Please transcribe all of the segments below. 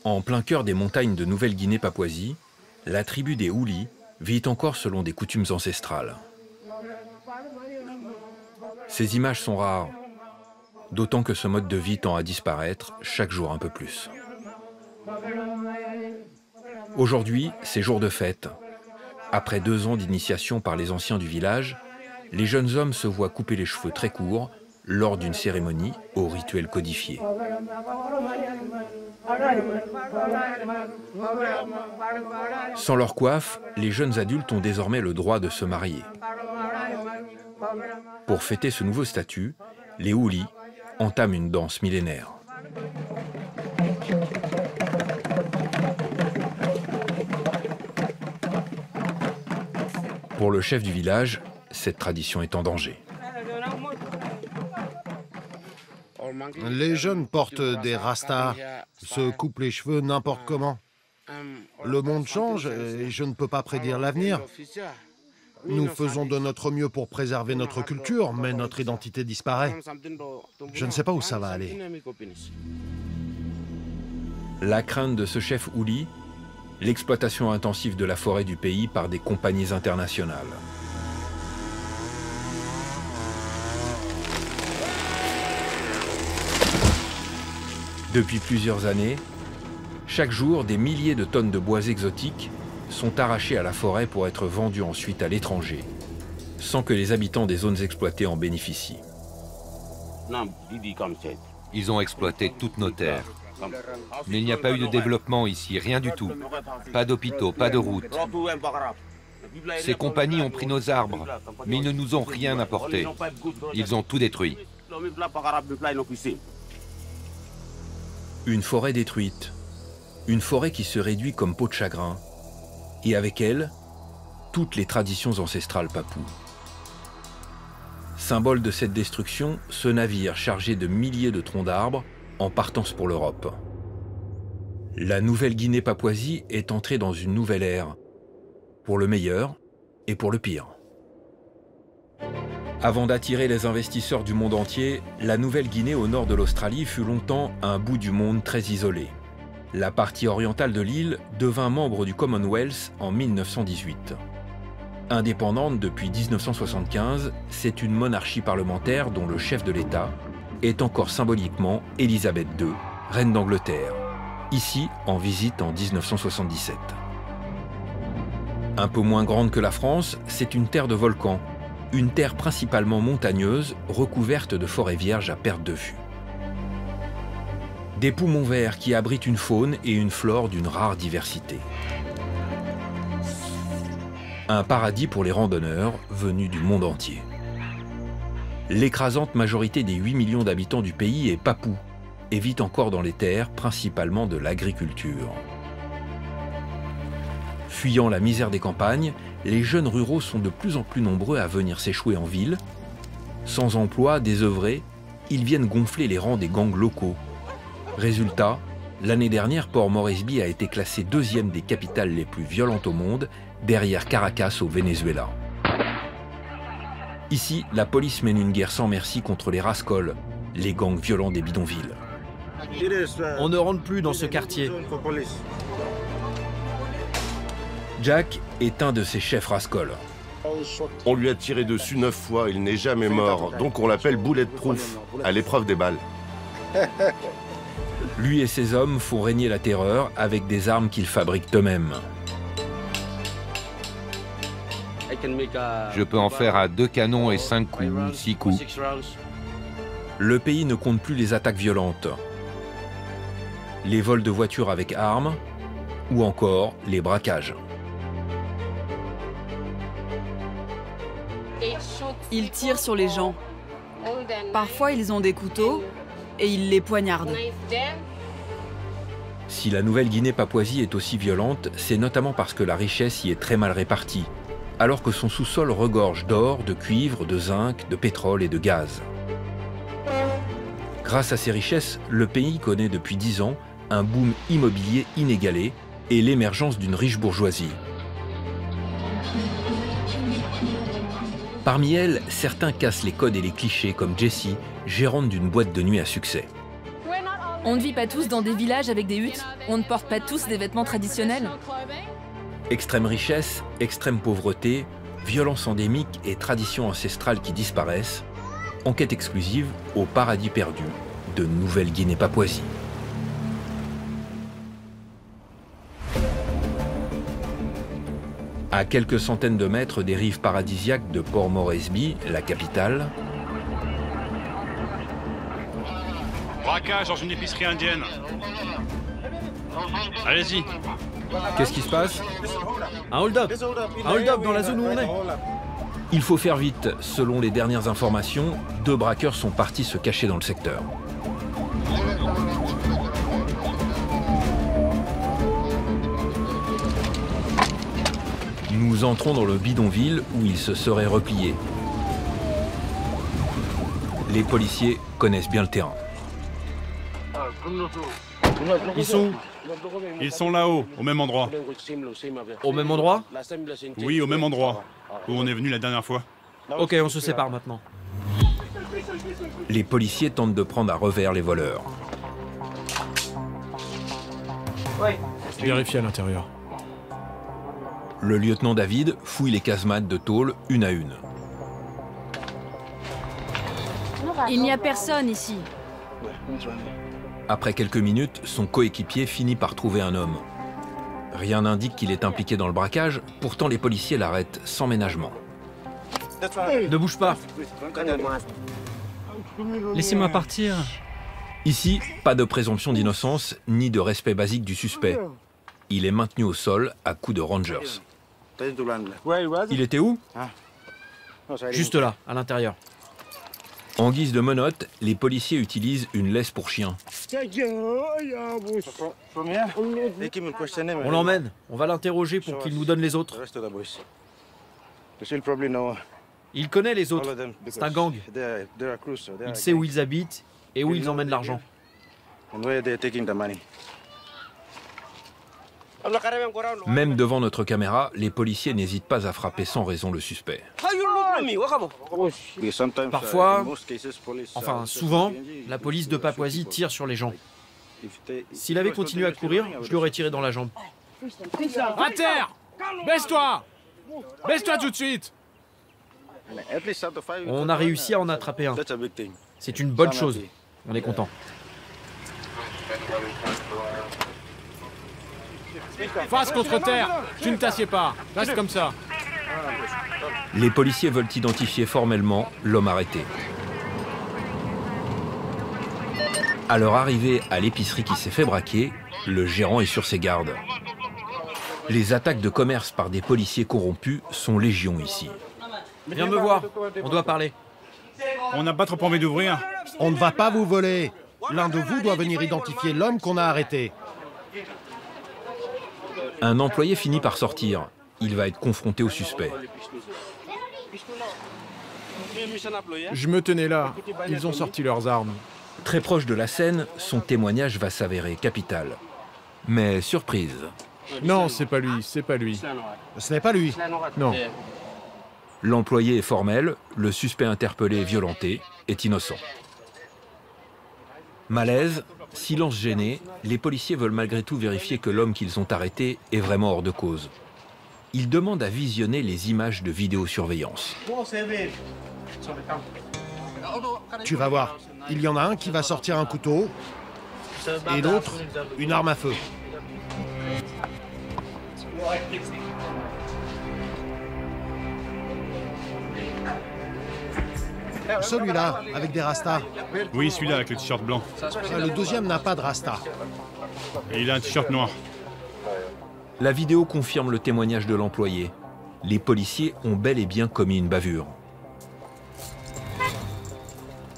En plein cœur des montagnes de Nouvelle-Guinée-Papouasie, la tribu des Houlis vit encore selon des coutumes ancestrales. Ces images sont rares, d'autant que ce mode de vie tend à disparaître chaque jour un peu plus. Aujourd'hui, c'est jour de fête. Après 2 ans d'initiation par les anciens du village, les jeunes hommes se voient couper les cheveux très courts lors d'une cérémonie au rituel codifié. Sans leur coiffe, les jeunes adultes ont désormais le droit de se marier. Pour fêter ce nouveau statut, les Houlis entament une danse millénaire. Pour le chef du village, cette tradition est en danger. Les jeunes portent des rastas, se coupent les cheveux n'importe comment. Le monde change et je ne peux pas prédire l'avenir. Nous faisons de notre mieux pour préserver notre culture, mais notre identité disparaît. Je ne sais pas où ça va aller. La crainte de ce chef Houli, l'exploitation intensive de la forêt du pays par des compagnies internationales. Depuis plusieurs années, chaque jour, des milliers de tonnes de bois exotiques sont arrachés à la forêt pour être vendus ensuite à l'étranger, sans que les habitants des zones exploitées en bénéficient. Ils ont exploité toutes nos terres. Mais il n'y a pas eu de développement ici, rien du tout. Pas d'hôpitaux, pas de routes. Ces compagnies ont pris nos arbres, mais ils ne nous ont rien apporté. Ils ont tout détruit. Une forêt détruite, une forêt qui se réduit comme peau de chagrin, et avec elle, toutes les traditions ancestrales papoues. Symbole de cette destruction, ce navire chargé de milliers de troncs d'arbres en partance pour l'Europe. La Nouvelle-Guinée-Papouasie est entrée dans une nouvelle ère, pour le meilleur et pour le pire. Avant d'attirer les investisseurs du monde entier, la Nouvelle-Guinée au nord de l'Australie fut longtemps un bout du monde très isolé. La partie orientale de l'île devint membre du Commonwealth en 1918. Indépendante depuis 1975, c'est une monarchie parlementaire dont le chef de l'État est encore symboliquement Élisabeth II, reine d'Angleterre, ici en visite en 1977. Un peu moins grande que la France, c'est une terre de volcans, une terre principalement montagneuse, recouverte de forêts vierges à perte de vue. Des poumons verts qui abritent une faune et une flore d'une rare diversité. Un paradis pour les randonneurs venus du monde entier. L'écrasante majorité des 8 millions d'habitants du pays est papoue et vit encore dans les terres, principalement de l'agriculture. Fuyant la misère des campagnes, les jeunes ruraux sont de plus en plus nombreux à venir s'échouer en ville. Sans emploi, désœuvrés, ils viennent gonfler les rangs des gangs locaux. Résultat, l'année dernière, Port Moresby a été classé 2e des capitales les plus violentes au monde, derrière Caracas au Venezuela. Ici, la police mène une guerre sans merci contre les rascols, les gangs violents des bidonvilles. On ne rentre plus dans ce quartier. Jack est un de ces chefs rascols. On lui a tiré dessus 9 fois, il n'est jamais mort, donc on l'appelle bulletproof, à l'épreuve des balles. Lui et ses hommes font régner la terreur avec des armes qu'ils fabriquent eux-mêmes. Je peux en faire à 2 canons et 5 coups, 6 coups. Le pays ne compte plus les attaques violentes, les vols de voitures avec armes ou encore les braquages. Ils tirent sur les gens. Parfois, ils ont des couteaux et ils les poignardent. Si la Nouvelle-Guinée-Papouasie est aussi violente, c'est notamment parce que la richesse y est très mal répartie, alors que son sous-sol regorge d'or, de cuivre, de zinc, de pétrole et de gaz. Grâce à ces richesses, le pays connaît depuis 10 ans un boom immobilier inégalé et l'émergence d'une riche bourgeoisie. Parmi elles, certains cassent les codes et les clichés comme Jessie, gérante d'une boîte de nuit à succès. On ne vit pas tous dans des villages avec des huttes. On ne porte pas tous des vêtements traditionnels. Extrême richesse, extrême pauvreté, violence endémique et traditions ancestrales qui disparaissent. Enquête exclusive au paradis perdu de Nouvelle-Guinée-Papouasie. À quelques centaines de mètres des rives paradisiaques de Port Moresby, la capitale, braquage dans une épicerie indienne. Allez-y. Qu'est-ce qui se passe? Un hold-up. Un hold-up dans la zone où on est. Il faut faire vite. Selon les dernières informations, 2 braqueurs sont partis se cacher dans le secteur. Nous entrons dans le bidonville où ils se seraient repliés. Les policiers connaissent bien le terrain. Ils sont où? Ils sont là-haut, au même endroit. Au même endroit? Oui, au même endroit où on est venu la dernière fois. Ok, on se sépare maintenant. Les policiers tentent de prendre à revers les voleurs. Vérifiez à l'intérieur. Le lieutenant David fouille les casemates de tôle une à une. Il n'y a personne ici. Après quelques minutes, son coéquipier finit par trouver un homme. Rien n'indique qu'il est impliqué dans le braquage, pourtant les policiers l'arrêtent sans ménagement. Ne bouge pas. Laissez-moi partir. Ici, pas de présomption d'innocence ni de respect basique du suspect. Il est maintenu au sol à coups de rangers. Il était où? Juste là, à l'intérieur. En guise de menottes, les policiers utilisent une laisse pour chien. On l'emmène. On va l'interroger pour qu'il nous donne les autres. Il connaît les autres. C'est un gang. Il sait où ils habitent et où ils emmènent l'argent. Même devant notre caméra, les policiers n'hésitent pas à frapper sans raison le suspect. Parfois, enfin souvent, la police de Papouasie tire sur les gens. S'il avait continué à courir, je lui aurais tiré dans la jambe. À terre! Baisse-toi! Baisse-toi tout de suite! On a réussi à en attraper un. C'est une bonne chose. On est content. Face contre terre! Tu ne t'assieds pas! Reste comme ça! Les policiers veulent identifier formellement l'homme arrêté. À leur arrivée à l'épicerie qui s'est fait braquer, le gérant est sur ses gardes. Les attaques de commerce par des policiers corrompus sont légion ici. Viens me voir, on doit parler. On n'a pas trop envie d'ouvrir. On ne va pas vous voler. L'un de vous doit venir identifier l'homme qu'on a arrêté. Un employé finit par sortir. Il va être confronté au suspect. Je me tenais là. Ils ont sorti leurs armes. Très proche de la scène, son témoignage va s'avérer capital. Mais surprise. Non, c'est pas lui, c'est pas lui. Ce n'est pas lui. Non. L'employé est formel, le suspect interpellé et violenté est innocent. Malaise, silence gêné, les policiers veulent malgré tout vérifier que l'homme qu'ils ont arrêté est vraiment hors de cause. Ils demandent à visionner les images de vidéosurveillance. Tu vas voir. Il y en a un qui va sortir un couteau et l'autre une arme à feu. Celui-là, avec des rastas. Oui, celui-là avec le t-shirt blanc. Le deuxième n'a pas de rasta. Et il a un t-shirt noir. La vidéo confirme le témoignage de l'employé. Les policiers ont bel et bien commis une bavure.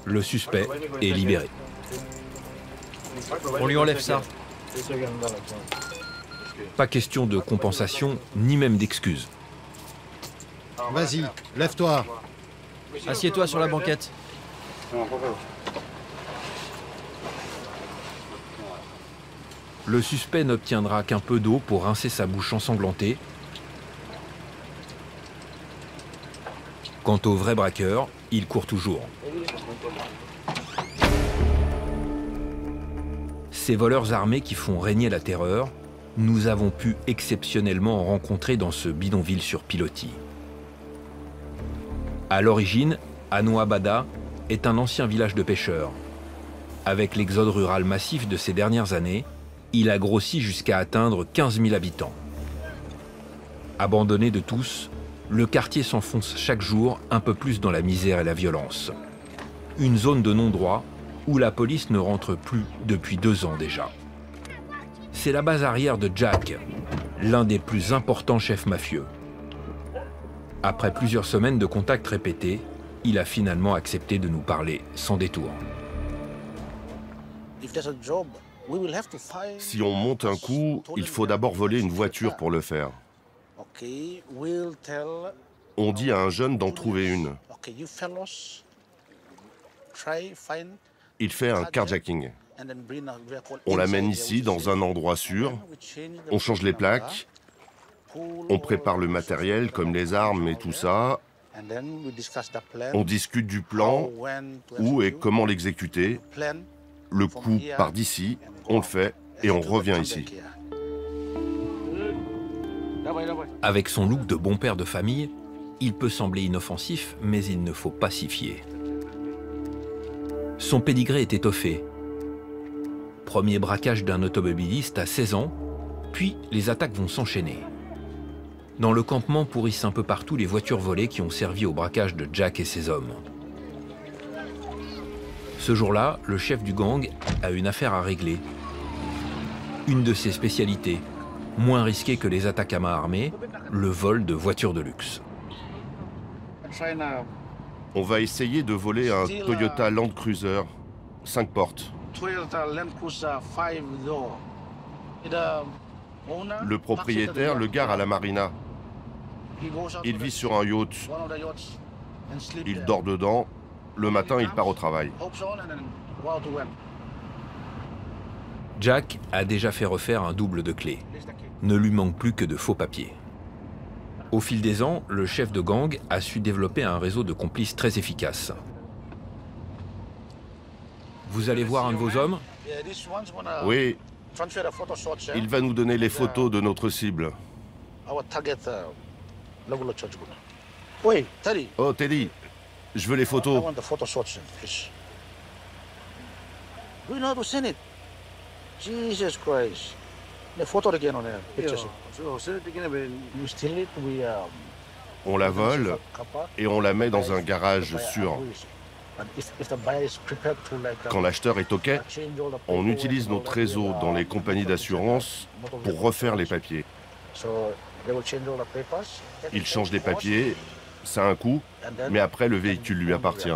Le suspect est libéré. On lui enlève ça. Pas question de compensation, ni même d'excuses. Vas-y, lève-toi. Assieds-toi sur la banquette. Le suspect n'obtiendra qu'un peu d'eau pour rincer sa bouche ensanglantée. Quant au vrai braqueur, il court toujours. Ces voleurs armés qui font régner la terreur, nous avons pu exceptionnellement en rencontrer dans ce bidonville sur pilotis. À l'origine, Anoa Bada est un ancien village de pêcheurs. Avec l'exode rural massif de ces dernières années, il a grossi jusqu'à atteindre 15 000 habitants. Abandonné de tous, le quartier s'enfonce chaque jour un peu plus dans la misère et la violence. Une zone de non-droit où la police ne rentre plus depuis 2 ans déjà. C'est la base arrière de Jack, l'un des plus importants chefs mafieux. Après plusieurs semaines de contacts répétés, il a finalement accepté de nous parler sans détour. Si on monte un coup, il faut d'abord voler une voiture pour le faire. On dit à un jeune d'en trouver une. Il fait un carjacking. On l'amène ici, dans un endroit sûr. On change les plaques. On prépare le matériel, comme les armes et tout ça. On discute du plan, où et comment l'exécuter. Le coup part d'ici, on le fait et on revient ici. Avec son look de bon père de famille, il peut sembler inoffensif, mais il ne faut pas s'y fier. Son pédigré est étoffé. Premier braquage d'un automobiliste à 16 ans, puis les attaques vont s'enchaîner. Dans le campement pourrissent un peu partout les voitures volées qui ont servi au braquage de Jack et ses hommes. Ce jour-là, le chef du gang a une affaire à régler. Une de ses spécialités, moins risquée que les attaques à main armée, le vol de voitures de luxe. On va essayer de voler un Toyota Land Cruiser, 5 portes. Le propriétaire le gare à la marina. Il vit sur un yacht. Il dort dedans. Le matin, il part au travail. Jack a déjà fait refaire un double de clé. Ne lui manque plus que de faux papiers. Au fil des ans, le chef de gang a su développer un réseau de complices très efficace. Vous allez voir un de vos hommes? Oui. Il va nous donner les photos de notre cible. Oh, Teddy, je veux les photos. On la vole et on la met dans un garage sûr. Quand l'acheteur est OK, on utilise notre réseau dans les compagnies d'assurance pour refaire les papiers. Il change les papiers, ça a un coût, mais après le véhicule lui appartient.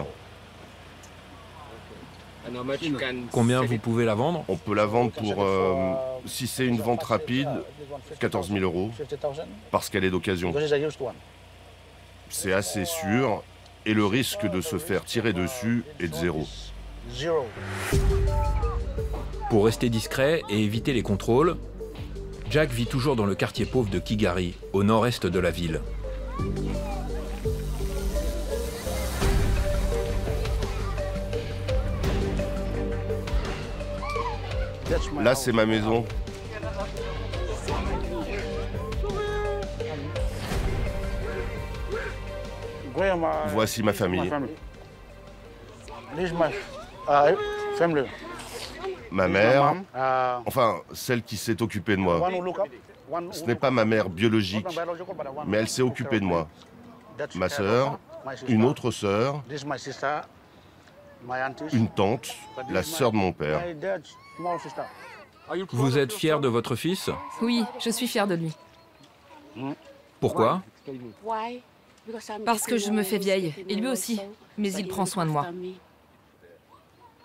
Combien vous pouvez la vendre? On peut la vendre pour, si c'est une vente rapide, 14 000 €, parce qu'elle est d'occasion. C'est assez sûr, et le risque de se faire tirer dessus est de 0. Pour rester discret et éviter les contrôles, Jack vit toujours dans le quartier pauvre de Kigari, au nord-est de la ville. Là, c'est ma maison. Voici ma famille. Ma mère, enfin, celle qui s'est occupée de moi. Ce n'est pas ma mère biologique, mais elle s'est occupée de moi. Ma sœur, une autre sœur, une tante, la sœur de mon père. Vous êtes fier de votre fils? Oui, je suis fière de lui. Pourquoi? Parce que je me fais vieille, et lui aussi, mais il prend soin de moi.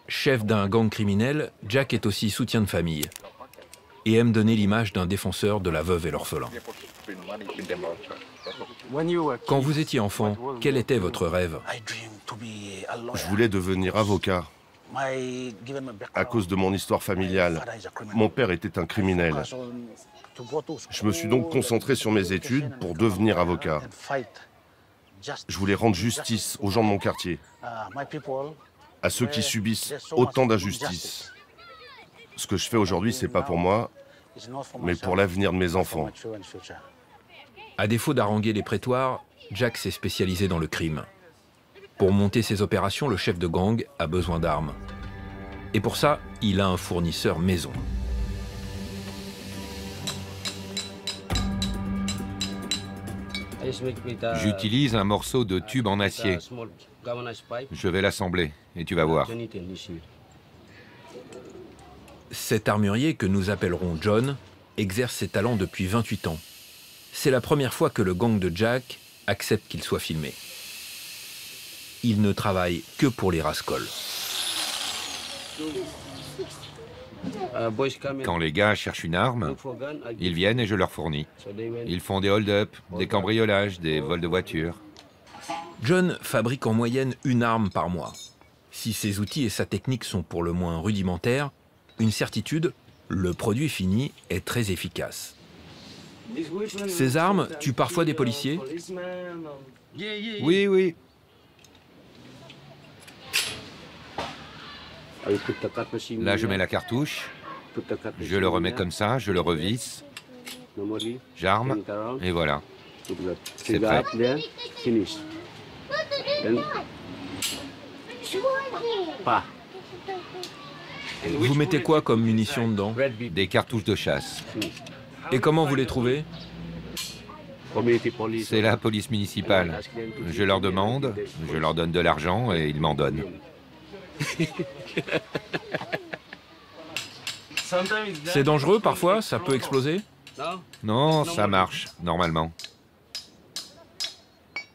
Chef d'un gang criminel, Jack est aussi soutien de famille et aime donner l'image d'un défenseur de la veuve et l'orphelin. Quand vous étiez enfant, quel était votre rêve? Je voulais devenir avocat. À cause de mon histoire familiale, mon père était un criminel. Je me suis donc concentré sur mes études pour devenir avocat. Je voulais rendre justice aux gens de mon quartier, à ceux qui subissent autant d'injustices. Ce que je fais aujourd'hui, c'est pas pour moi, mais pour l'avenir de mes enfants. À défaut d'haranguer les prétoires, Jack s'est spécialisé dans le crime. Pour monter ses opérations, le chef de gang a besoin d'armes. Et pour ça, il a un fournisseur maison. J'utilise un morceau de tube en acier. Je vais l'assembler et tu vas voir. Cet armurier, que nous appellerons John, exerce ses talents depuis 28 ans. C'est la première fois que le gang de Jack accepte qu'il soit filmé. Il ne travaille que pour les rascols. Quand les gars cherchent une arme, ils viennent et je leur fournis. Ils font des hold-up, des cambriolages, des vols de voitures. John fabrique en moyenne une arme par mois. Si ses outils et sa technique sont pour le moins rudimentaires, une certitude, le produit fini est très efficace. Ces armes tuent parfois des policiers? Oui, oui. Là, je mets la cartouche, je le remets comme ça, je le revisse, j'arme, et voilà. C'est prêt. Vous mettez quoi comme munitions dedans? Des cartouches de chasse. Et comment vous les trouvez? C'est la police municipale. Je leur demande, je leur donne de l'argent et ils m'en donnent. C'est dangereux parfois? Ça peut exploser? Non, ça marche, normalement.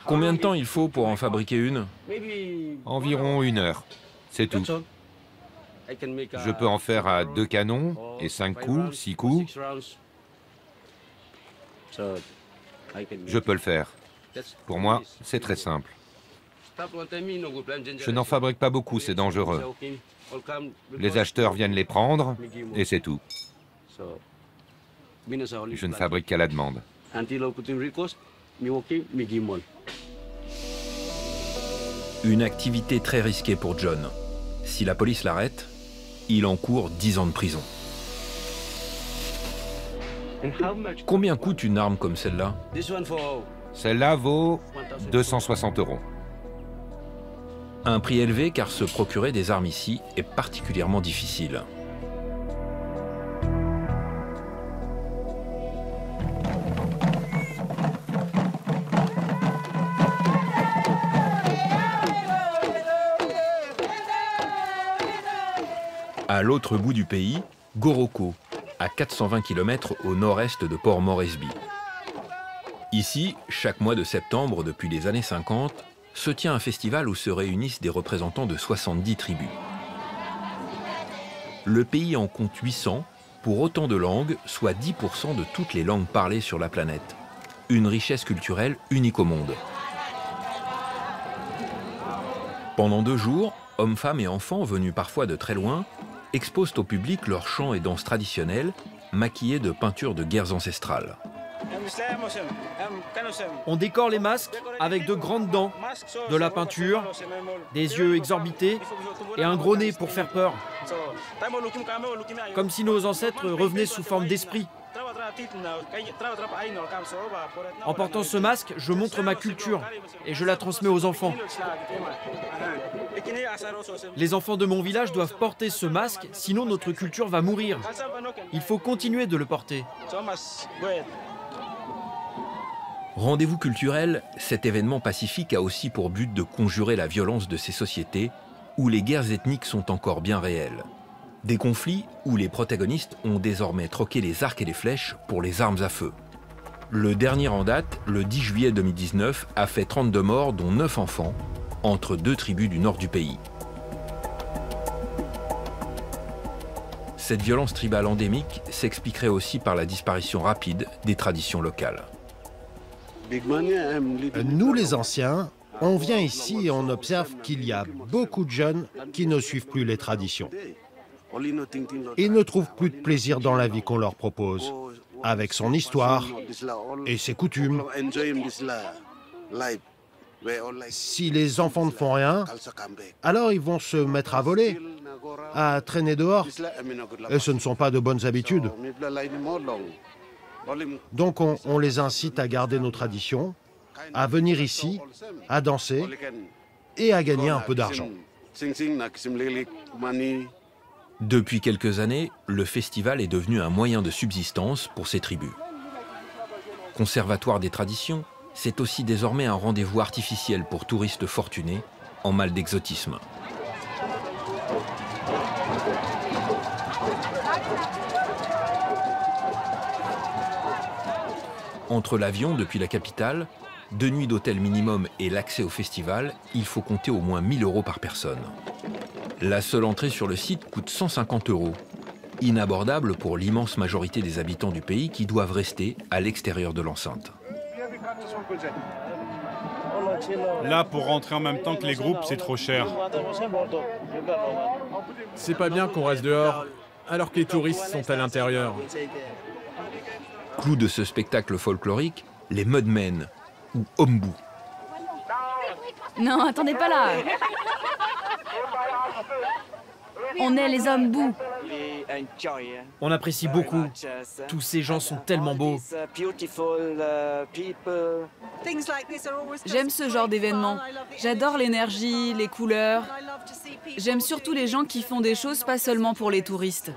Combien de temps il faut pour en fabriquer une? Environ 1 heure, c'est tout. Je peux en faire à 2 canons et 5 coups, 6 coups. Je peux le faire. Pour moi, c'est très simple. Je n'en fabrique pas beaucoup, c'est dangereux. Les acheteurs viennent les prendre et c'est tout. Je ne fabrique qu'à la demande. Une activité très risquée pour John. Si la police l'arrête, il encourt 10 ans de prison. Combien coûte une arme comme celle-là? Celle-là vaut 260 €. Un prix élevé car se procurer des armes ici est particulièrement difficile. À l'autre bout du pays, Goroko, à 420 km au nord-est de Port Moresby. Ici, chaque mois de septembre depuis les années 50, se tient un festival où se réunissent des représentants de 70 tribus. Le pays en compte 800, pour autant de langues, soit 10% de toutes les langues parlées sur la planète. Une richesse culturelle unique au monde. Pendant 2 jours, hommes, femmes et enfants venus parfois de très loin exposent au public leurs chants et danses traditionnelles, maquillés de peintures de guerres ancestrales. On décore les masques avec de grandes dents, de la peinture, des yeux exorbités et un gros nez pour faire peur. Comme si nos ancêtres revenaient sous forme d'esprit. En portant ce masque, je montre ma culture et je la transmets aux enfants. Les enfants de mon village doivent porter ce masque, sinon notre culture va mourir. Il faut continuer de le porter. Rendez-vous culturel, cet événement pacifique a aussi pour but de conjurer la violence de ces sociétés où les guerres ethniques sont encore bien réelles. Des conflits où les protagonistes ont désormais troqué les arcs et les flèches pour les armes à feu. Le dernier en date, le 10 juillet 2019, a fait 32 morts, dont 9 enfants, entre 2 tribus du nord du pays. Cette violence tribale endémique s'expliquerait aussi par la disparition rapide des traditions locales. Nous, les anciens, on vient ici et on observe qu'il y a beaucoup de jeunes qui ne suivent plus les traditions. Ils ne trouvent plus de plaisir dans la vie qu'on leur propose, avec son histoire et ses coutumes. Si les enfants ne font rien, alors ils vont se mettre à voler, à traîner dehors. Et ce ne sont pas de bonnes habitudes. Donc on les incite à garder nos traditions, à venir ici, à danser et à gagner un peu d'argent. Depuis quelques années, le festival est devenu un moyen de subsistance pour ces tribus. Conservatoire des traditions, c'est aussi désormais un rendez-vous artificiel pour touristes fortunés en mal d'exotisme. Entre l'avion depuis la capitale, 2 nuits d'hôtel minimum et l'accès au festival, il faut compter au moins 1 000 € par personne. La seule entrée sur le site coûte 150 €, inabordable pour l'immense majorité des habitants du pays qui doivent rester à l'extérieur de l'enceinte. Là, pour rentrer en même temps que les groupes, c'est trop cher. C'est pas bien qu'on reste dehors, alors que les touristes sont à l'intérieur. Clou de ce spectacle folklorique, les Mudmen, ou Ombu. Non, attendez pas là. On est les Ombu. On apprécie beaucoup. Tous ces gens sont tellement beaux. J'aime ce genre d'événement. J'adore l'énergie, les couleurs. J'aime surtout les gens qui font des choses pas seulement pour les touristes.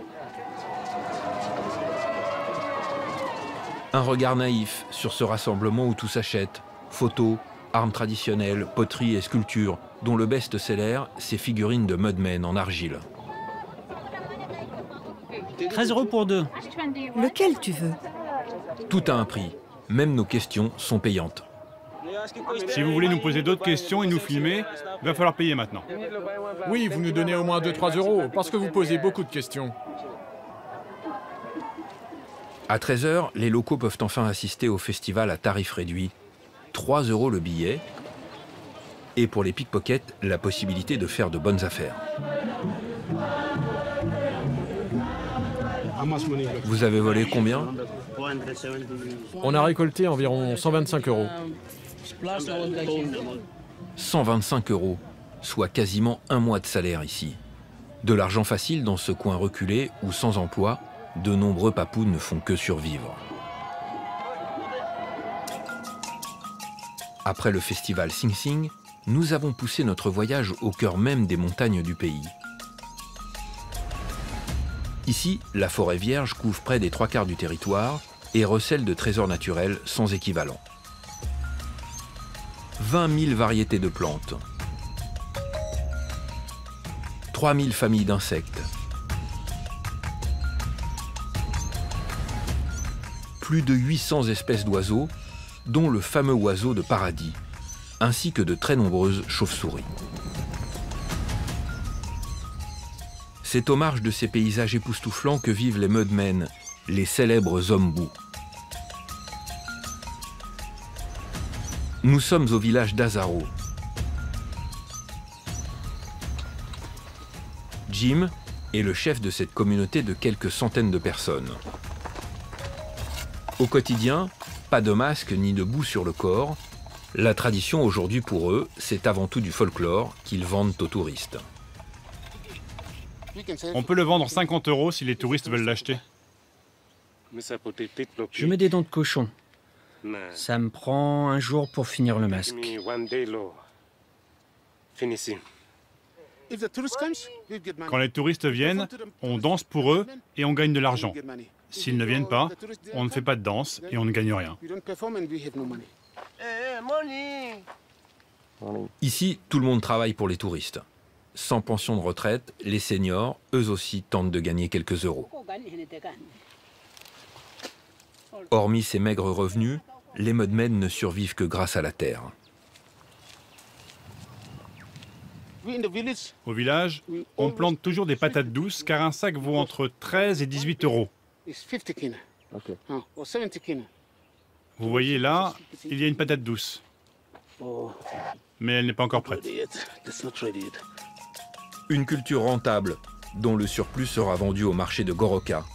Un regard naïf sur ce rassemblement où tout s'achète. Photos, armes traditionnelles, poteries et sculptures, dont le best-seller, ces figurines de Mudmen en argile. 13 € pour 2. Lequel tu veux? Tout a un prix. Même nos questions sont payantes. Si vous voulez nous poser d'autres questions et nous filmer, il va falloir payer maintenant. Oui, vous nous donnez au moins 2-3 €, parce que vous posez beaucoup de questions. À 13 h, les locaux peuvent enfin assister au festival à tarif réduit. 3 € le billet. Et pour les pickpockets, la possibilité de faire de bonnes affaires. Vous avez volé combien? On a récolté environ 125 €. 125 €, soit quasiment un mois de salaire ici. De l'argent facile dans ce coin reculé où, sans emploi, de nombreux papous ne font que survivre. Après le festival Sing Sing, nous avons poussé notre voyage au cœur même des montagnes du pays. Ici, la forêt vierge couvre près des 3/4 du territoire et recèle de trésors naturels sans équivalent. 20 000 variétés de plantes, 3 000 familles d'insectes, plus de 800 espèces d'oiseaux, dont le fameux oiseau de paradis, ainsi que de très nombreuses chauves-souris. C'est aux marges de ces paysages époustouflants que vivent les Mudmen, les célèbres Ombu. Nous sommes au village d'Azaro. Jim est le chef de cette communauté de quelques centaines de personnes. Au quotidien, pas de masque ni de boue sur le corps. La tradition aujourd'hui pour eux, c'est avant tout du folklore qu'ils vendent aux touristes. On peut le vendre 50 € si les touristes veulent l'acheter. Je mets des dents de cochon. Ça me prend un jour pour finir le masque. Quand les touristes viennent, on danse pour eux et on gagne de l'argent. S'ils ne viennent pas, on ne fait pas de danse et on ne gagne rien. Ici, tout le monde travaille pour les touristes. Sans pension de retraite, les seniors, eux aussi, tentent de gagner quelques euros. Hormis ces maigres revenus, les Mudmen ne survivent que grâce à la terre. Au village, on plante toujours des patates douces car un sac vaut entre 13 et 18 €. Vous voyez là, il y a une patate douce. Mais elle n'est pas encore prête. Une culture rentable, dont le surplus sera vendu au marché de Goroka.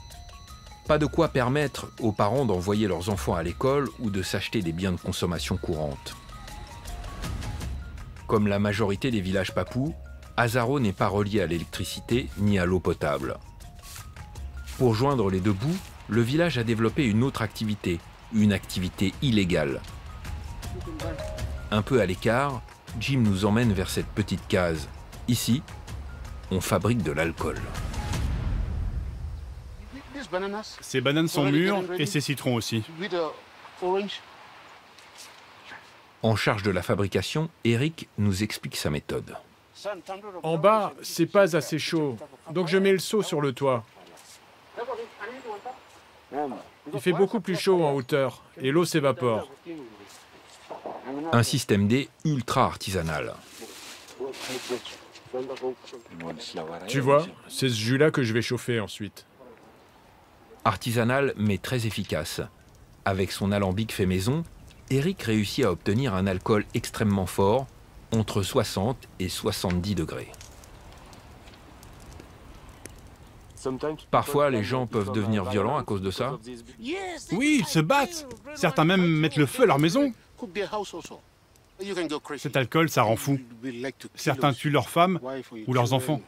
Pas de quoi permettre aux parents d'envoyer leurs enfants à l'école ou de s'acheter des biens de consommation courante. Comme la majorité des villages papous, Azaro n'est pas relié à l'électricité ni à l'eau potable. Pour joindre les deux bouts, le village a développé une autre activité, une activité illégale. Un peu à l'écart, Jim nous emmène vers cette petite case. Ici, on fabrique de l'alcool. Ces bananes sont mûres et ces citrons aussi. En charge de la fabrication, Eric nous explique sa méthode. En bas, c'est pas assez chaud, donc je mets le seau sur le toit. Il fait beaucoup plus chaud en hauteur et l'eau s'évapore. Un système D ultra artisanal. Tu vois, c'est ce jus-là que je vais chauffer ensuite. Artisanal mais très efficace. Avec son alambic fait maison, Eric réussit à obtenir un alcool extrêmement fort, entre 60 et 70 degrés. Parfois, les gens peuvent devenir violents à cause de ça. Oui, ils se battent. Certains même mettent le feu à leur maison. Cet alcool, ça rend fou. Certains tuent leurs femmes ou leurs enfants.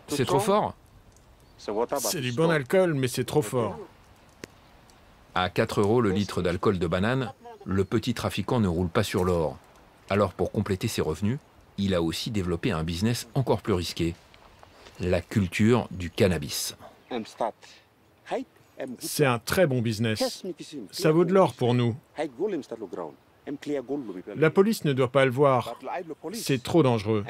C'est trop fort? C'est du bon alcool, mais c'est trop fort. À 4 € le litre d'alcool de banane, le petit trafiquant ne roule pas sur l'or. Alors pour compléter ses revenus, il a aussi développé un business encore plus risqué, la culture du cannabis. C'est un très bon business. Ça vaut de l'or pour nous. La police ne doit pas le voir. C'est trop dangereux.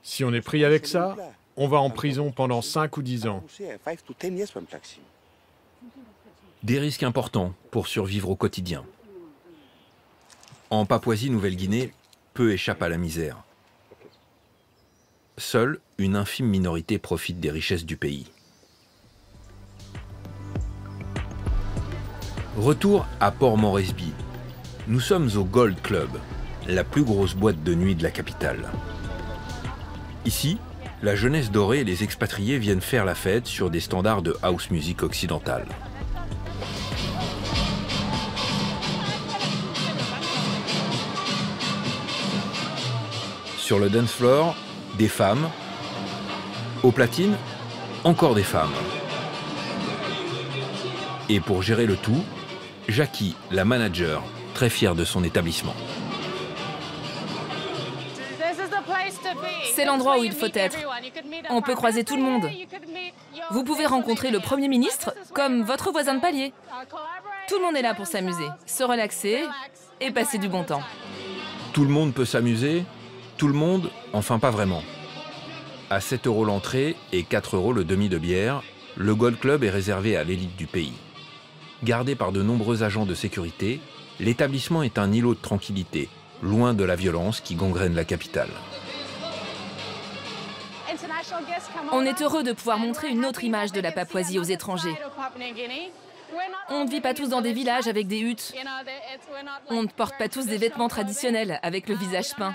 Si on est pris avec ça, on va en prison pendant 5 ou 10 ans. Des risques importants pour survivre au quotidien. En Papouasie-Nouvelle-Guinée, peu échappent à la misère. Seule une infime minorité profite des richesses du pays. Retour à Port Moresby. Nous sommes au Gold Club, la plus grosse boîte de nuit de la capitale. Ici, la jeunesse dorée et les expatriés viennent faire la fête sur des standards de house music occidentale. Sur le dance floor, des femmes. Aux platines, encore des femmes. Et pour gérer le tout, Jackie, la manager, très fière de son établissement. C'est l'endroit où il faut être. On peut croiser tout le monde. Vous pouvez rencontrer le Premier ministre comme votre voisin de palier. Tout le monde est là pour s'amuser, se relaxer et passer du bon temps. Tout le monde peut s'amuser? Tout le monde, enfin pas vraiment. À 7 € l'entrée et 4 € le demi de bière, le Gold Club est réservé à l'élite du pays. Gardé par de nombreux agents de sécurité, l'établissement est un îlot de tranquillité, loin de la violence qui gangrène la capitale. On est heureux de pouvoir montrer une autre image de la Papouasie aux étrangers. On ne vit pas tous dans des villages avec des huttes. On ne porte pas tous des vêtements traditionnels avec le visage peint.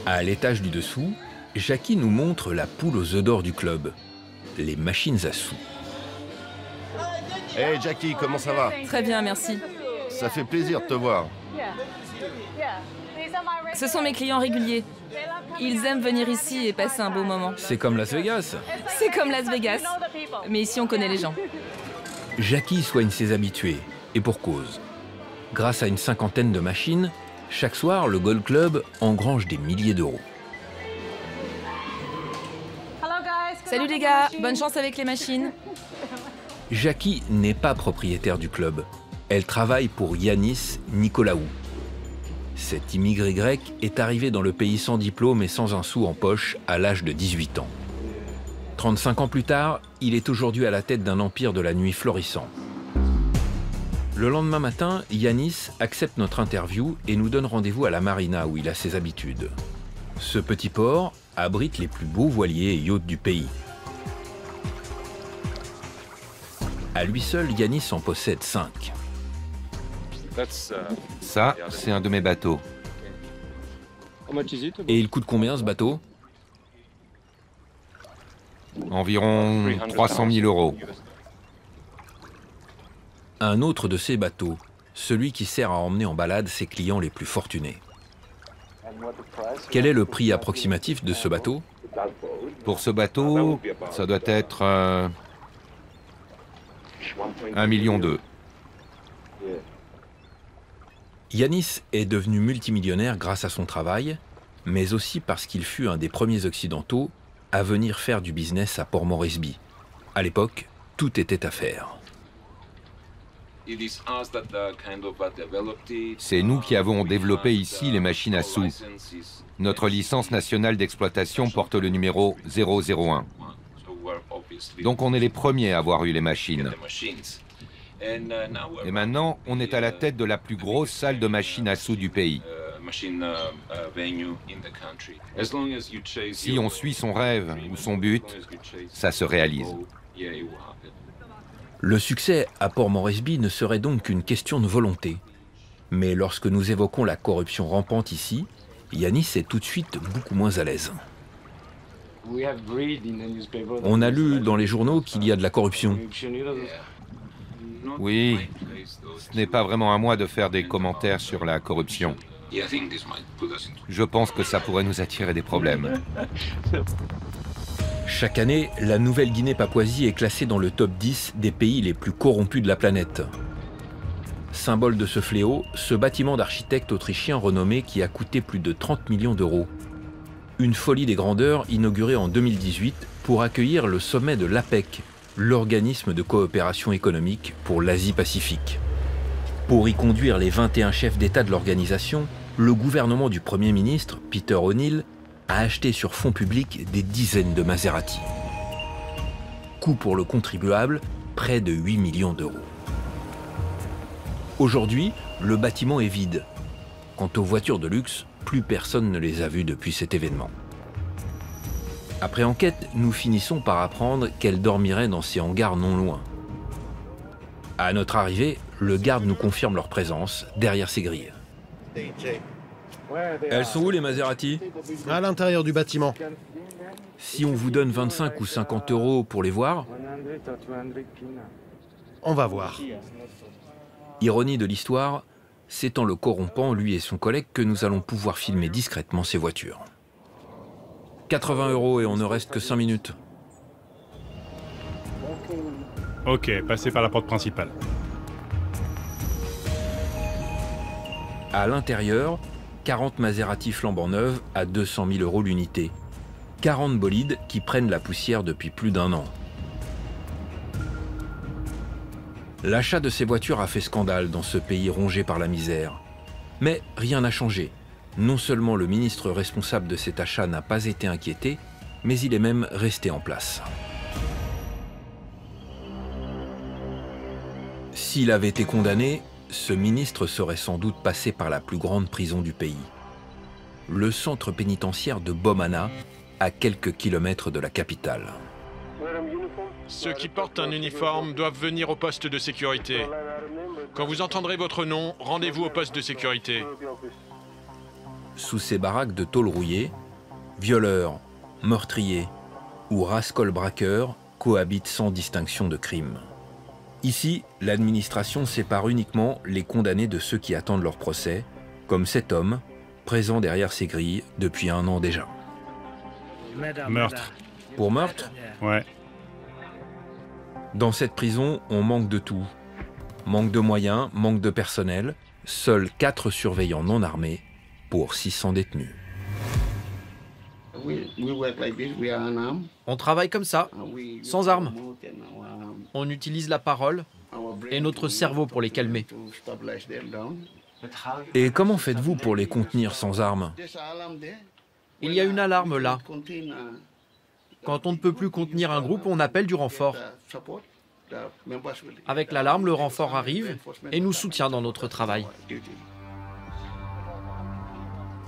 À l'étage du dessous, Jackie nous montre la poule aux œufs d'or du club, les machines à sous. Hey Jackie, comment ça va? Très bien, merci. Ça fait plaisir de te voir. Ce sont mes clients réguliers. Ils aiment venir ici et passer un beau moment. C'est comme Las Vegas. C'est comme Las Vegas. Mais ici, on connaît les gens. Jackie soigne ses habitués, et pour cause. Grâce à une cinquantaine de machines, chaque soir, le Gold Club engrange des milliers d'euros. Salut les gars, bonne chance avec les machines. Jackie n'est pas propriétaire du club. Elle travaille pour Yanis Nicolaou. Cet immigré grec est arrivé dans le pays sans diplôme et sans un sou en poche à l'âge de 18 ans. 35 ans plus tard, il est aujourd'hui à la tête d'un empire de la nuit florissant. Le lendemain matin, Yanis accepte notre interview et nous donne rendez-vous à la marina où il a ses habitudes. Ce petit port abrite les plus beaux voiliers et yachts du pays. À lui seul, Yanis en possède 5. Ça, c'est un de mes bateaux. Et il coûte combien ce bateau? Environ 300 000 euros. Un autre de ces bateaux, celui qui sert à emmener en balade ses clients les plus fortunés. Quel est le prix approximatif de ce bateau? Pour ce bateau, ça doit être 1,2 million. Yanis est devenu multimillionnaire grâce à son travail, mais aussi parce qu'il fut un des premiers occidentaux à venir faire du business à Port Moresby. À l'époque, tout était à faire. C'est nous qui avons développé ici les machines à sous. Notre licence nationale d'exploitation porte le numéro 001. Donc on est les premiers à avoir eu les machines. Et maintenant, on est à la tête de la plus grosse salle de machines à sous du pays. Si on suit son rêve ou son but, ça se réalise. Le succès à Port Moresby ne serait donc qu'une question de volonté. Mais lorsque nous évoquons la corruption rampante ici, Yanis est tout de suite beaucoup moins à l'aise. On a lu dans les journaux qu'il y a de la corruption. Oui, ce n'est pas vraiment à moi de faire des commentaires sur la corruption. Je pense que ça pourrait nous attirer des problèmes. Chaque année, la Nouvelle-Guinée-Papouasie est classée dans le top 10 des pays les plus corrompus de la planète. Symbole de ce fléau, ce bâtiment d'architecte autrichien renommé qui a coûté plus de 30 millions d'euros. Une folie des grandeurs inaugurée en 2018 pour accueillir le sommet de l'APEC, l'organisme de coopération économique pour l'Asie-Pacifique. Pour y conduire les 21 chefs d'État de l'organisation, le gouvernement du Premier ministre, Peter O'Neill, a acheté sur fonds publics des dizaines de Maserati. Coût pour le contribuable, près de 8 millions d'euros. Aujourd'hui, le bâtiment est vide. Quant aux voitures de luxe, plus personne ne les a vues depuis cet événement. Après enquête, nous finissons par apprendre qu'elles dormiraient dans ces hangars non loin. À notre arrivée, le garde nous confirme leur présence derrière ces grilles. Elles sont où les Maserati? À l'intérieur du bâtiment. Si on vous donne 25 ou 50 euros pour les voir? On va voir. Ironie de l'histoire, c'est en le corrompant, lui et son collègue, que nous allons pouvoir filmer discrètement ces voitures. 80 euros et on ne reste que 5 minutes. Ok, passez par la porte principale. À l'intérieur, 40 Maserati flambant neuves à 200 000 euros l'unité. 40 bolides qui prennent la poussière depuis plus d'1 an. L'achat de ces voitures a fait scandale dans ce pays rongé par la misère. Mais rien n'a changé. Non seulement le ministre responsable de cet achat n'a pas été inquiété, mais il est même resté en place. S'il avait été condamné, ce ministre serait sans doute passé par la plus grande prison du pays. Le centre pénitentiaire de Bomana, à quelques kilomètres de la capitale. Ceux qui portent un uniforme doivent venir au poste de sécurité. Quand vous entendrez votre nom, rendez-vous au poste de sécurité. Sous ces baraques de tôle rouillée, violeurs, meurtriers ou rascol-braqueurs cohabitent sans distinction de crime. Ici, l'administration sépare uniquement les condamnés de ceux qui attendent leur procès, comme cet homme, présent derrière ces grilles depuis 1 an déjà. Meurtre. Pour meurtre? Ouais. Dans cette prison, on manque de tout. Manque de moyens, manque de personnel, seuls 4 surveillants non armés pour 600 détenus. On travaille comme ça, sans armes. On utilise la parole et notre cerveau pour les calmer. Et comment faites-vous pour les contenir sans armes? Il y a une alarme là. Quand on ne peut plus contenir un groupe, on appelle du renfort. Avec l'alarme, le renfort arrive et nous soutient dans notre travail.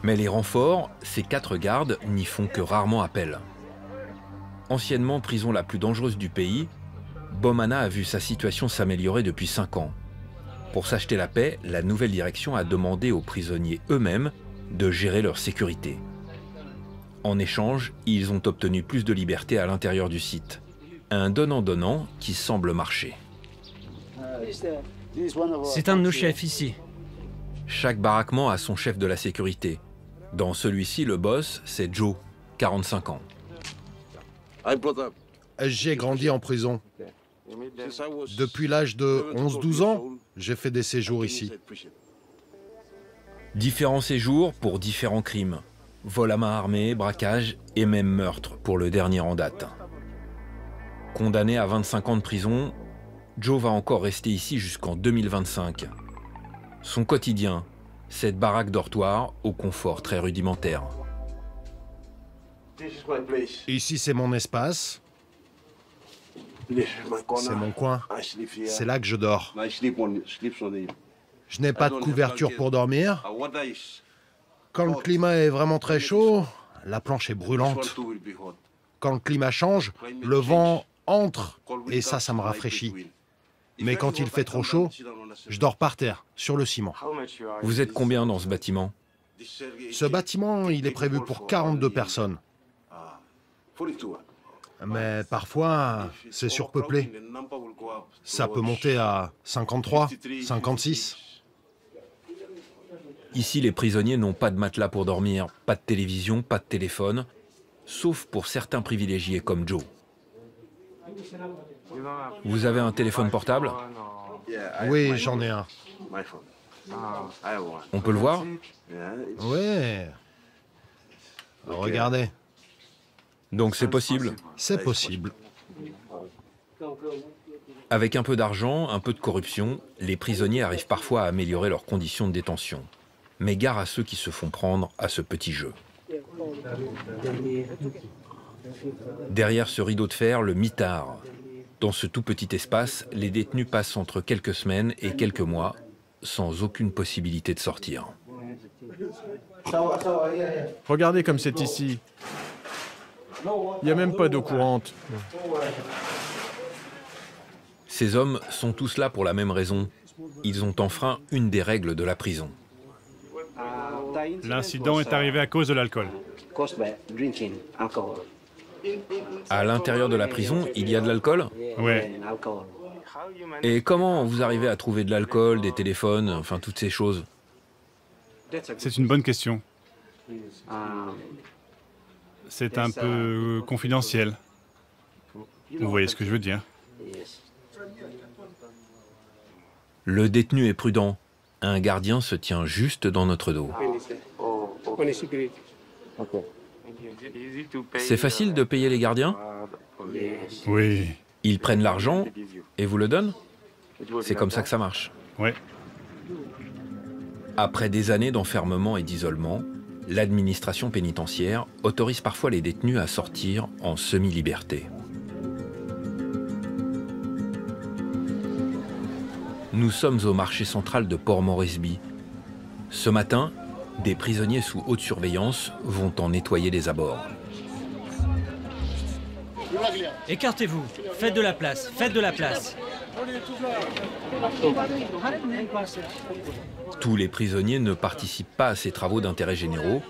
Mais les renforts, ces 4 gardes, n'y font que rarement appel. Anciennement prison la plus dangereuse du pays, Bomana a vu sa situation s'améliorer depuis 5 ans. Pour s'acheter la paix, la nouvelle direction a demandé aux prisonniers eux-mêmes de gérer leur sécurité. En échange, ils ont obtenu plus de liberté à l'intérieur du site. Un donnant-donnant qui semble marcher. C'est un de nos chefs ici. Chaque baraquement a son chef de la sécurité. Dans celui-ci, le boss, c'est Joe, 45 ans. J'ai grandi en prison. Depuis l'âge de 11-12 ans, j'ai fait des séjours ici. Différents séjours pour différents crimes. Vol à main armée, braquage et même meurtre pour le dernier en date. Condamné à 25 ans de prison, Joe va encore rester ici jusqu'en 2025. Son quotidien, cette baraque dortoir au confort très rudimentaire. Ici, c'est mon espace. C'est mon coin. C'est là que je dors. Je n'ai pas de couverture pour dormir. Quand le climat est vraiment très chaud, la planche est brûlante. Quand le climat change, le vent entre et ça me rafraîchit. Mais quand il fait trop chaud, je dors par terre, sur le ciment. Vous êtes combien dans ce bâtiment? Ce bâtiment, il est prévu pour 42 personnes. Mais parfois, c'est surpeuplé. Ça peut monter à 53, 56. Ici, les prisonniers n'ont pas de matelas pour dormir, pas de télévision, pas de téléphone, sauf pour certains privilégiés comme Joe. Vous avez un téléphone portable? Oui, j'en ai un. On peut le voir? Oui. Regardez. Donc c'est possible? C'est possible. Avec un peu d'argent, un peu de corruption, les prisonniers arrivent parfois à améliorer leurs conditions de détention. Mais gare à ceux qui se font prendre à ce petit jeu. Derrière ce rideau de fer, le mitard. Dans ce tout petit espace, les détenus passent entre quelques semaines et quelques mois sans aucune possibilité de sortir. Regardez comme c'est ici. Il n'y a même pas d'eau courante. Ces hommes sont tous là pour la même raison. Ils ont enfreint une des règles de la prison. L'incident est arrivé à cause de l'alcool. À l'intérieur de la prison, il y a de l'alcool? Oui. Et comment vous arrivez à trouver de l'alcool, des téléphones, enfin toutes ces choses? C'est une bonne question. C'est un peu confidentiel. Vous voyez ce que je veux dire? Le détenu est prudent. Un gardien se tient juste dans notre dos. C'est facile de payer les gardiens? Oui. Ils prennent l'argent et vous le donnent? C'est comme ça que ça marche. Oui. Après des années d'enfermement et d'isolement, l'administration pénitentiaire autorise parfois les détenus à sortir en semi-liberté. Nous sommes au marché central de Port Moresby. Ce matin, des prisonniers sous haute surveillance vont en nettoyer les abords. Écartez-vous, faites de la place, faites de la place. Tous les prisonniers ne participent pas à ces travaux d'intérêt généraux.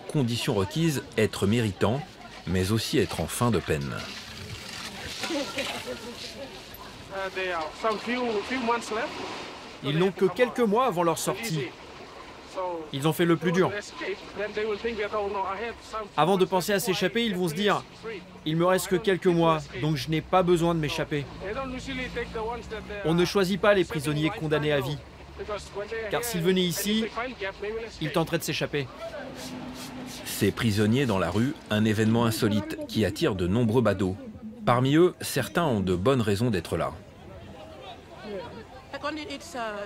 Condition requise, être méritant, mais aussi être en fin de peine. Ils n'ont que quelques mois avant leur sortie. Ils ont fait le plus dur. Avant de penser à s'échapper, ils vont se dire « Il me reste que quelques mois, donc je n'ai pas besoin de m'échapper. » On ne choisit pas les prisonniers condamnés à vie. Car s'ils venaient ici, ils tenteraient de s'échapper. Ces prisonniers dans la rue, un événement insolite qui attire de nombreux badauds. Parmi eux, certains ont de bonnes raisons d'être là.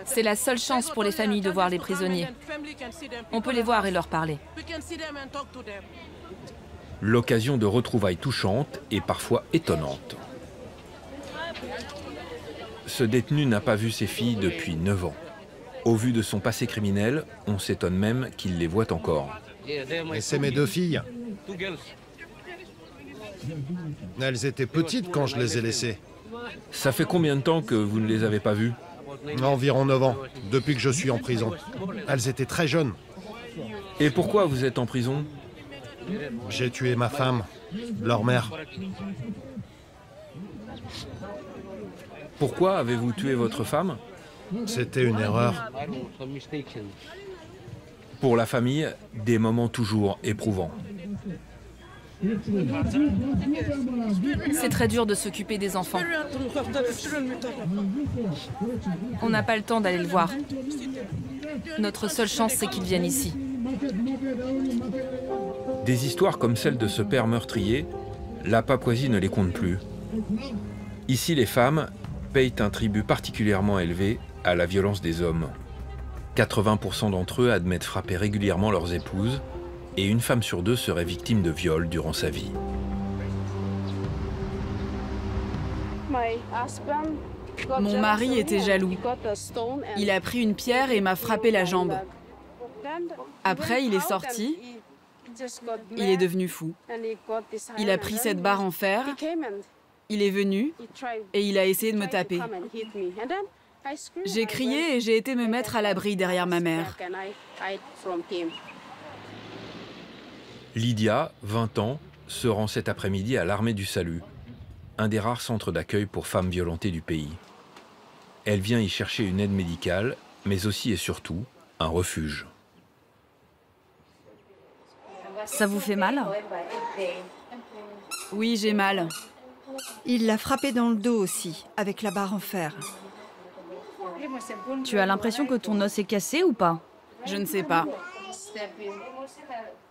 C'est la seule chance pour les familles de voir les prisonniers. On peut les voir et leur parler. L'occasion de retrouvailles touchantes et parfois étonnantes. Ce détenu n'a pas vu ses filles depuis 9 ans. Au vu de son passé criminel, on s'étonne même qu'il les voit encore. Et c'est mes 2 filles. Elles étaient petites quand je les ai laissées. Ça fait combien de temps que vous ne les avez pas vues? Environ 9 ans, depuis que je suis en prison. Elles étaient très jeunes. Et pourquoi vous êtes en prison? J'ai tué ma femme, leur mère. Pourquoi avez-vous tué votre femme? C'était une erreur. Pour la famille, des moments toujours éprouvants. C'est très dur de s'occuper des enfants. On n'a pas le temps d'aller le voir. Notre seule chance, c'est qu'ils viennent ici. Des histoires comme celle de ce père meurtrier, la Papouasie ne les compte plus. Ici, les femmes payent un tribut particulièrement élevé à la violence des hommes. 80% d'entre eux admettent frapper régulièrement leurs épouses, et une femme sur deux serait victime de viol durant sa vie. Mon mari était jaloux. Il a pris une pierre et m'a frappé la jambe. Après, il est sorti. Il est devenu fou. Il a pris cette barre en fer. Il est venu et il a essayé de me taper. J'ai crié et j'ai été me mettre à l'abri derrière ma mère. Lydia, 20 ans, se rend cet après-midi à l'Armée du Salut, un des rares centres d'accueil pour femmes violentées du pays. Elle vient y chercher une aide médicale, mais aussi et surtout un refuge. Ça vous fait mal? Oui, j'ai mal. Il l'a frappé dans le dos aussi, avec la barre en fer. Tu as l'impression que ton os est cassé ou pas? Je ne sais pas.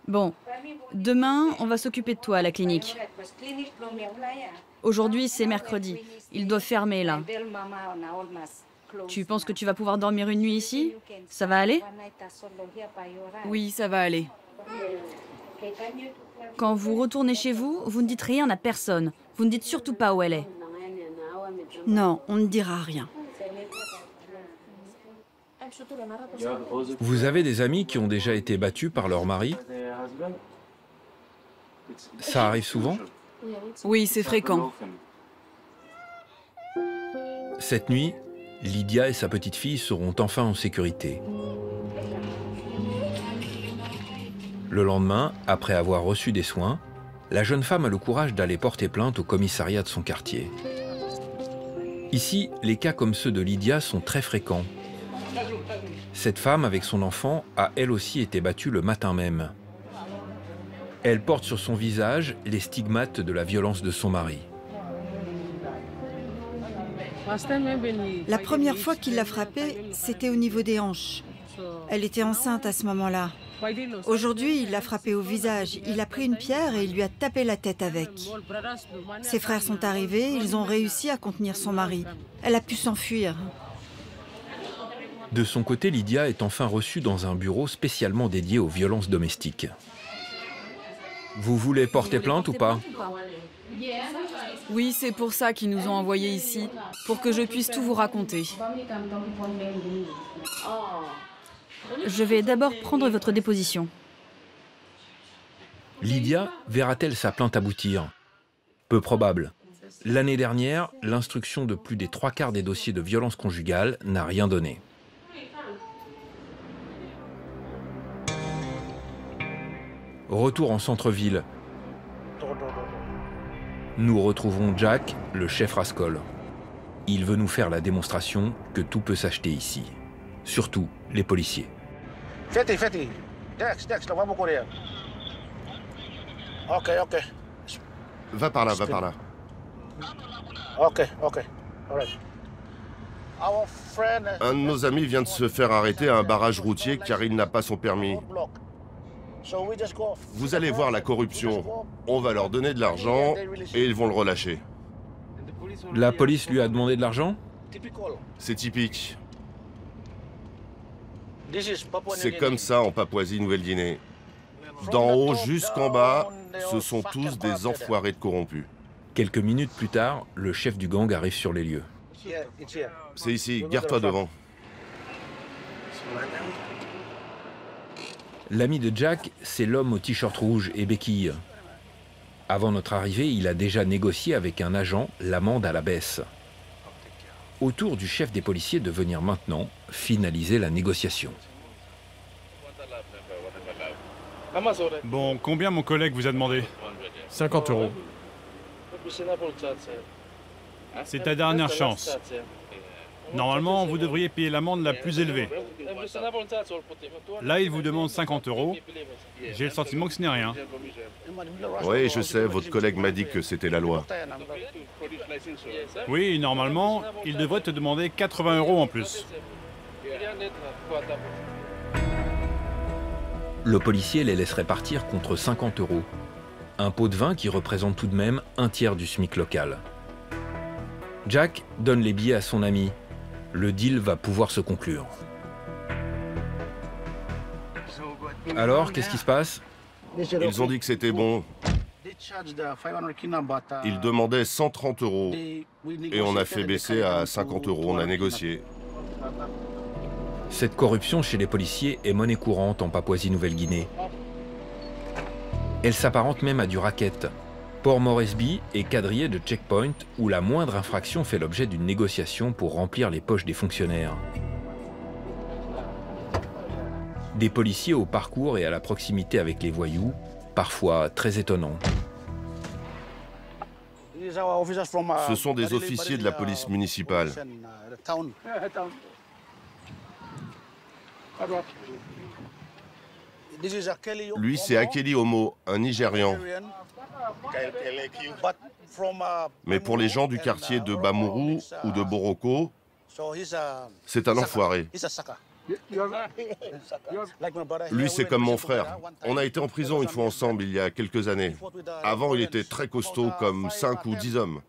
Bon, demain, on va s'occuper de toi à la clinique. Aujourd'hui, c'est mercredi. Ils doivent fermer, là. Tu penses que tu vas pouvoir dormir une nuit ici? Ça va aller? Oui, ça va aller. Quand vous retournez chez vous, vous ne dites rien à personne. Vous ne dites surtout pas où elle est. Non, on ne dira rien. Vous avez des amis qui ont déjà été battus par leur mari? Ça arrive souvent? Oui, c'est fréquent. Cette nuit, Lydia et sa petite fille seront enfin en sécurité. Le lendemain, après avoir reçu des soins, la jeune femme a le courage d'aller porter plainte au commissariat de son quartier. Ici, les cas comme ceux de Lydia sont très fréquents. Cette femme, avec son enfant, a elle aussi été battue le matin même. Elle porte sur son visage les stigmates de la violence de son mari. La première fois qu'il l'a frappée, c'était au niveau des hanches. Elle était enceinte à ce moment-là. Aujourd'hui, il l'a frappée au visage. Il a pris une pierre et il lui a tapé la tête avec. Ses frères sont arrivés, ils ont réussi à contenir son mari. Elle a pu s'enfuir. De son côté, Lydia est enfin reçue dans un bureau spécialement dédié aux violences domestiques. Vous voulez porter plainte ou pas? Oui, c'est pour ça qu'ils nous ont envoyés ici, pour que je puisse tout vous raconter. Je vais d'abord prendre votre déposition. Lydia verra-t-elle sa plainte aboutir? Peu probable. L'année dernière, l'instruction de plus des 3/4 des dossiers de violence conjugale n'a rien donné. Retour en centre-ville. Nous retrouvons Jack, le chef Rascol. Il veut nous faire la démonstration que tout peut s'acheter ici. Surtout les policiers. Va par là, va par là. Un de nos amis vient de se faire arrêter à un barrage routier car il n'a pas son permis. Vous allez voir la corruption. On va leur donner de l'argent et ils vont le relâcher. La police lui a demandé de l'argent? C'est typique. C'est comme ça en Papouasie-Nouvelle-Guinée. D'en haut jusqu'en bas, ce sont tous des enfoirés de corrompus. Quelques minutes plus tard, le chef du gang arrive sur les lieux. C'est ici, garde-toi devant. L'ami de Jack, c'est l'homme au t-shirt rouge et béquille. Avant notre arrivée, il a déjà négocié avec un agent l'amende à la baisse. Au tour du chef des policiers de venir maintenant finaliser la négociation. Bon, combien mon collègue vous a demandé? 50 €. C'est ta dernière chance. Normalement, vous devriez payer l'amende la plus élevée. Là, il vous demande 50 €. J'ai le sentiment que ce n'est rien. Oui, je sais, votre collègue m'a dit que c'était la loi. Oui, normalement, il devrait te demander 80 € en plus. Le policier les laisserait partir contre 50 €. Un pot de vin qui représente tout de même un tiers du SMIC local. Jack donne les billets à son ami. Le deal va pouvoir se conclure. Alors, qu'est-ce qui se passe? Ils ont dit que c'était bon. Ils demandaient 130 € et on a fait baisser à 50 €. On a négocié. Cette corruption chez les policiers est monnaie courante en Papouasie-Nouvelle-Guinée. Elle s'apparente même à du racket. Port Moresby est quadrillé de checkpoints où la moindre infraction fait l'objet d'une négociation pour remplir les poches des fonctionnaires. Des policiers au parcours et à la proximité avec les voyous, parfois très étonnants. Ce sont des officiers de la police municipale. Lui, c'est Akeli Omo, un Nigérian. Mais pour les gens du quartier de Bamuru ou de Boroko, c'est un enfoiré. Lui, c'est comme mon frère. On a été en prison une fois ensemble il y a quelques années. Avant, il était très costaud, comme 5 ou 10 hommes.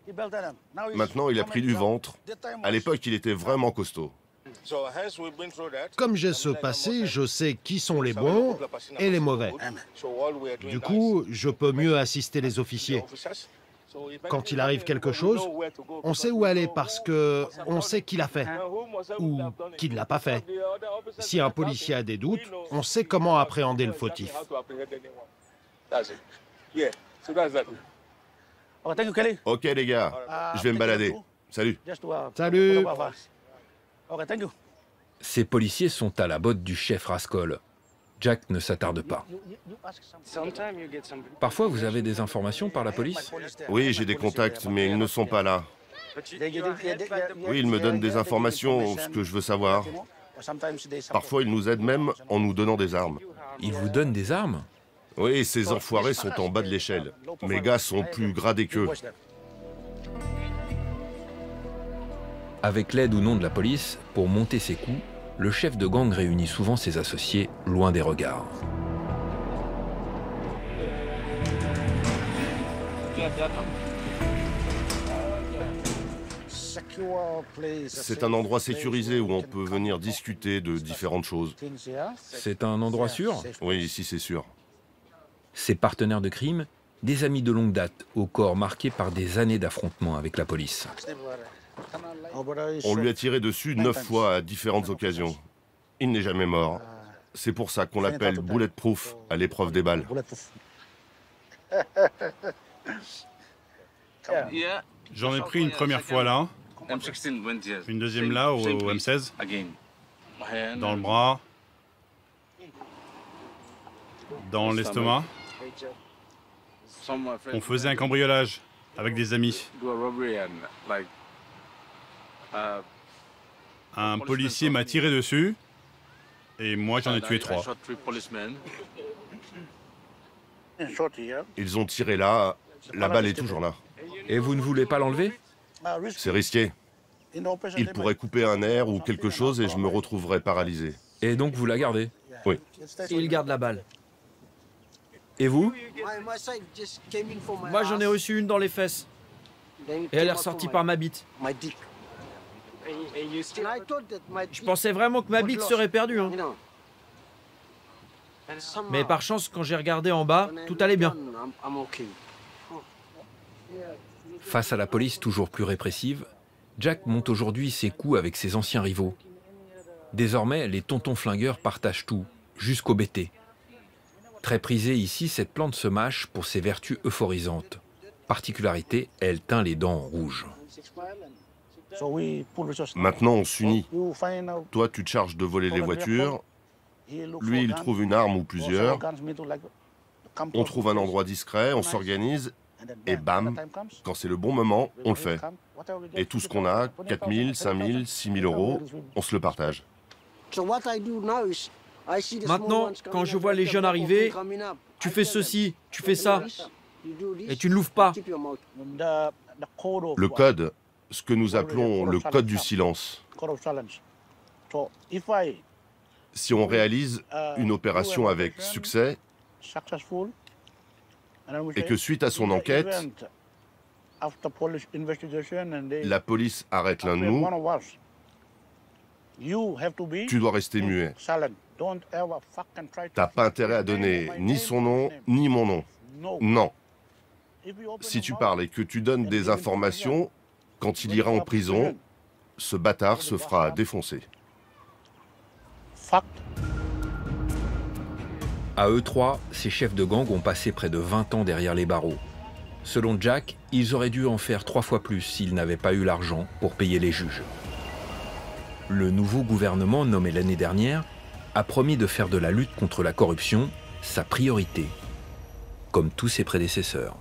Maintenant, il a pris du ventre. À l'époque, il était vraiment costaud. Comme j'ai ce passé, je sais qui sont les bons et les mauvais. Du coup, je peux mieux assister les officiers. Quand il arrive quelque chose, on sait où aller parce que on sait qui l'a fait ou qui ne l'a pas fait. Si un policier a des doutes, on sait comment appréhender le fautif. Ok les gars, je vais me balader. Salut. Salut. Ces policiers sont à la botte du chef Rascol. Jack ne s'attarde pas. Parfois, vous avez des informations par la police? Oui, j'ai des contacts, mais ils ne sont pas là. Oui, ils me donnent des informations, ce que je veux savoir. Parfois, ils nous aident même en nous donnant des armes. Ils vous donnent des armes? Oui, ces enfoirés sont en bas de l'échelle. Mes gars sont plus gradés qu'eux. Avec l'aide ou non de la police, pour monter ses coups, le chef de gang réunit souvent ses associés loin des regards. C'est un endroit sécurisé où on peut venir discuter de différentes choses. C'est un endroit sûr? Oui, ici c'est sûr. Ses partenaires de crime, des amis de longue date, au corps marqué par des années d'affrontements avec la police. On lui a tiré dessus 9 fois à différentes occasions. Il n'est jamais mort. C'est pour ça qu'on l'appelle bulletproof à l'épreuve des balles. J'en ai pris une première fois là, une deuxième là au M16, dans le bras, dans l'estomac. On faisait un cambriolage avec des amis. Un policier m'a tiré dessus et moi j'en ai tué 3. Ils ont tiré là, la balle est toujours là. Et vous ne voulez pas l'enlever? C'est risqué. Il pourrait couper un nerf ou quelque chose et je me retrouverais paralysé. Et donc vous la gardez? Oui. Il garde la balle. Et vous? Moi j'en ai reçu une dans les fesses. Et elle est ressortie par ma bite. Je pensais vraiment que ma bite serait perdue. Hein. Mais par chance, quand j'ai regardé en bas, tout allait bien. Face à la police toujours plus répressive, Jack monte aujourd'hui ses coups avec ses anciens rivaux. Désormais, les tontons flingueurs partagent tout, jusqu'au BT. Très prisée ici, cette plante se mâche pour ses vertus euphorisantes. Particularité, elle teint les dents en rouge. Maintenant, on s'unit. Toi, tu te charges de voler les voitures Lui, il trouve une arme ou plusieurs. On trouve un endroit discret, on s'organise, et bam, quand c'est le bon moment, on le fait. Et tout ce qu'on a, 4 000, 5 000, 6 000 euros, on se le partage. Maintenant, quand je vois les jeunes arriver, tu fais ceci, tu fais ça, et tu ne l'ouvres pas. Le code, ce que nous appelons le code du silence. Si on réalise une opération avec succès, et que suite à son enquête, la police arrête l'un de nous, tu dois rester muet. T'as pas intérêt à donner ni son nom, ni mon nom. Non. Si tu parles et que tu donnes des informations, quand il ira en prison, ce bâtard se fera défoncer. À eux trois, ces chefs de gang ont passé près de 20 ans derrière les barreaux. Selon Jack, ils auraient dû en faire 3 fois plus s'ils n'avaient pas eu l'argent pour payer les juges. Le nouveau gouvernement, nommé l'année dernière, a promis de faire de la lutte contre la corruption sa priorité, comme tous ses prédécesseurs.